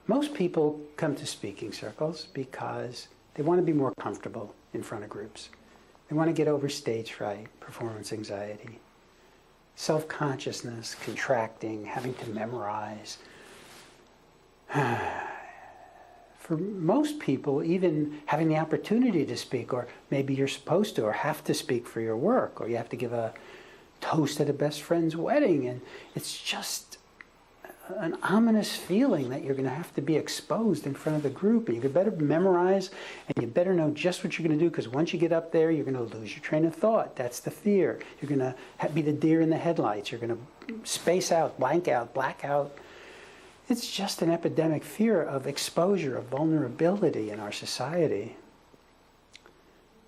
Most people come to speaking circles because they want to be more comfortable in front of groups. They want to get over stage fright, performance anxiety, self-consciousness, contracting, having to memorize. For most people, even having the opportunity to speak, or maybe you're supposed to or have to speak for your work, or you have to give a toast at a best friend's wedding, and it's just an ominous feeling that you're going to have to be exposed in front of the group, and you better memorize, and you better know just what you're going to do, because once you get up there, you're going to lose your train of thought. That's the fear. You're going to be the deer in the headlights. You're going to space out, blank out, black out. It's just an epidemic fear of exposure, of vulnerability in our society.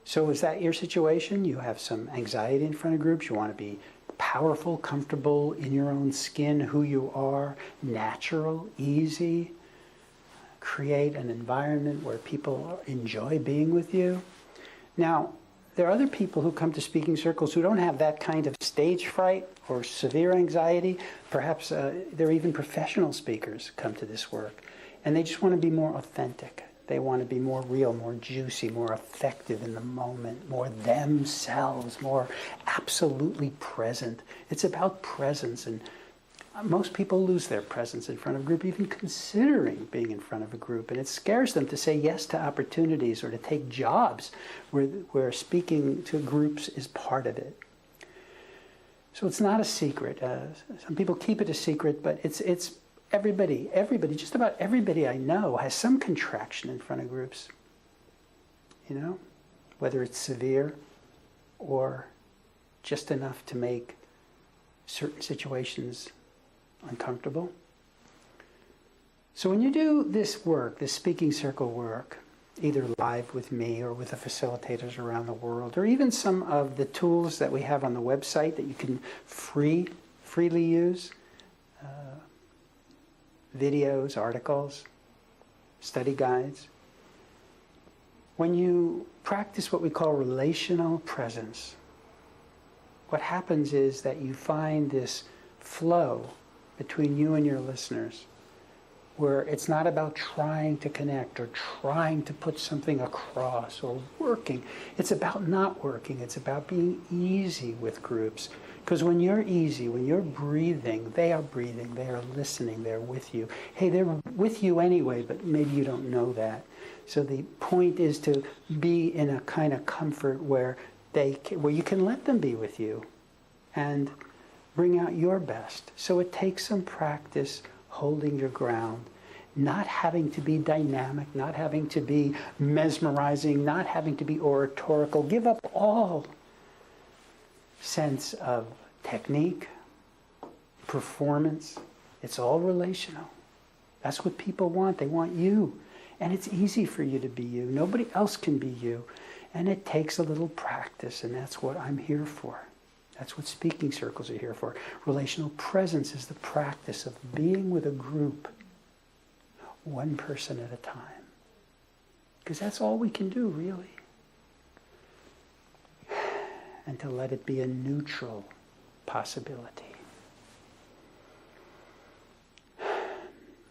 So is that your situation? You have some anxiety in front of groups. You want to be powerful, comfortable in your own skin, who you are, natural, easy. Create an environment where people enjoy being with you. Now, there are other people who come to speaking circles who don't have that kind of stage fright or severe anxiety. Perhaps there are even professional speakers come to this work, and they just want to be more authentic. They want to be more real, more juicy, more effective in the moment, more themselves, more absolutely present. It's about presence, and most people lose their presence in front of a group, even considering being in front of a group, and it scares them to say yes to opportunities or to take jobs where speaking to groups is part of it. So it's not a secret. Some people keep it a secret, but it's everybody, just about everybody I know has some contraction in front of groups. You know, whether it's severe or just enough to make certain situations uncomfortable. So when you do this work, this speaking circle work, either live with me or with the facilitators around the world, or even some of the tools that we have on the website that you can freely use, videos, articles, study guides. When you practice what we call relational presence, what happens is that you find this flow between you and your listeners, where it's not about trying to connect or trying to put something across or working. It's about not working. It's about being easy with groups. Because when you're easy, when you're breathing, they are listening, they're with you. Hey, they're with you anyway, but maybe you don't know that. So the point is to be in a kind of comfort where you can let them be with you and bring out your best. So it takes some practice holding your ground, not having to be dynamic, not having to be mesmerizing, not having to be oratorical. Give up all sense of technique, performance. It's all relational. That's what people want. They want you. And it's easy for you to be you. Nobody else can be you. And it takes a little practice, and that's what I'm here for. That's what speaking circles are here for. Relational presence is the practice of being with a group, one person at a time. Because that's all we can do, really. And to let it be a neutral possibility.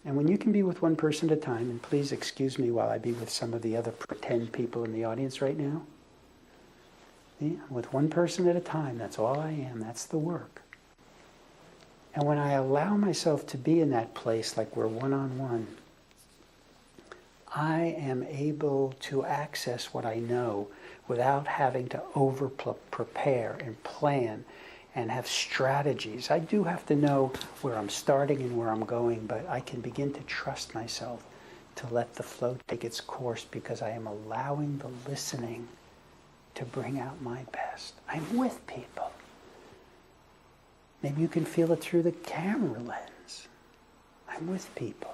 And when you can be with one person at a time, and please excuse me while I be with some of the other pretend people in the audience right now. Yeah, with one person at a time, that's all I am. That's the work. And when I allow myself to be in that place, like we're one-on-one, I am able to access what I know without having to over-prepare and plan and have strategies. I do have to know where I'm starting and where I'm going, but I can begin to trust myself to let the flow take its course because I am allowing the listening to bring out my best. I'm with people. Maybe you can feel it through the camera lens. I'm with people.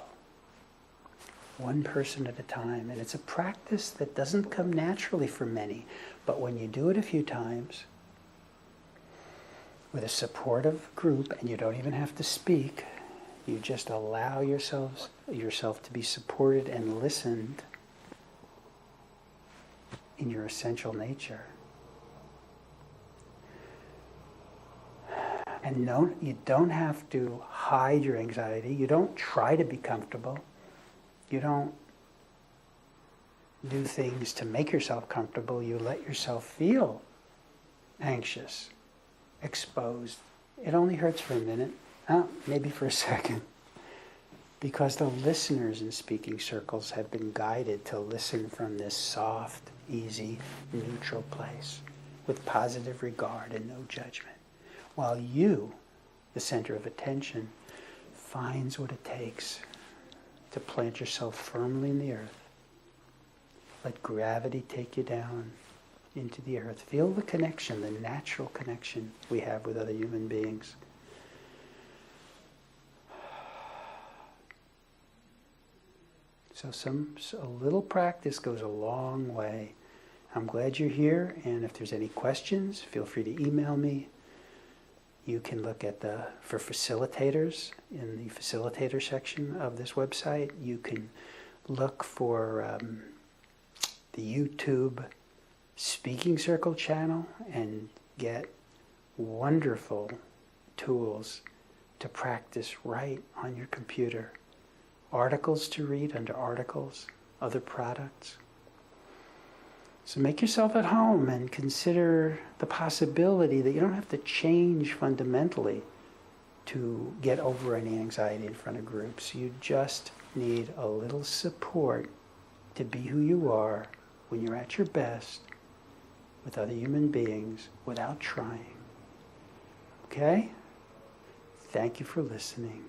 One person at a time. And it's a practice that doesn't come naturally for many. But when you do it a few times, with a supportive group, and you don't even have to speak, you just allow yourself to be supported and listened in your essential nature. And you don't have to hide your anxiety. You don't try to be comfortable. You don't do things to make yourself comfortable. You let yourself feel anxious, exposed. It only hurts for a minute, maybe for a second, because the listeners in speaking circles have been guided to listen from this soft, easy, neutral place with positive regard and no judgment, while you, the center of attention, finds what it takes to plant yourself firmly in the earth. Let gravity take you down into the earth. Feel the connection, the natural connection we have with other human beings. So a little practice goes a long way. I'm glad you're here, and if there's any questions, feel free to email me. You can look at for facilitators in the facilitator section of this website. You can look for the YouTube Speaking Circle channel and get wonderful tools to practice right on your computer. Articles to read under articles, other products. So make yourself at home and consider the possibility that you don't have to change fundamentally to get over any anxiety in front of groups. You just need a little support to be who you are when you're at your best with other human beings without trying. Okay? Thank you for listening.